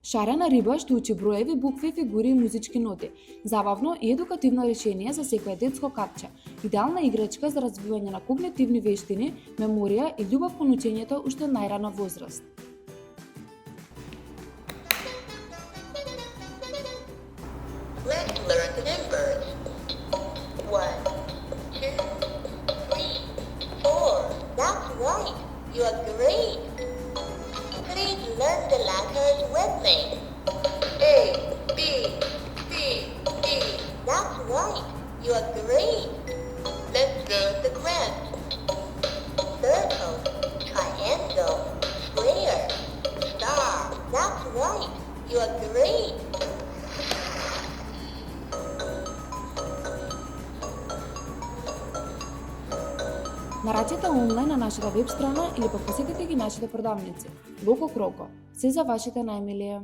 Шарена риба што учи броеви, букви, фигури и музички ноти. Забавно и едукативно решение за секое детско капче. Идеална играчка за развивање на когнитивни вештини, меморија и љубов кон учењето уште од најрана возраст. Let's learn the numbers. 1, 2, 3, 4. That's right. You are great. Please learn the letters with me. A, B, C, D. That's right. You are great. Let's learn the crayons. Circle, triangle, square, star. That's right. You are great. Нараѓате онлайн на нашата веб страна или пак посетете ги нашите продавници. Локо Кроко. Се за вашите најмилие.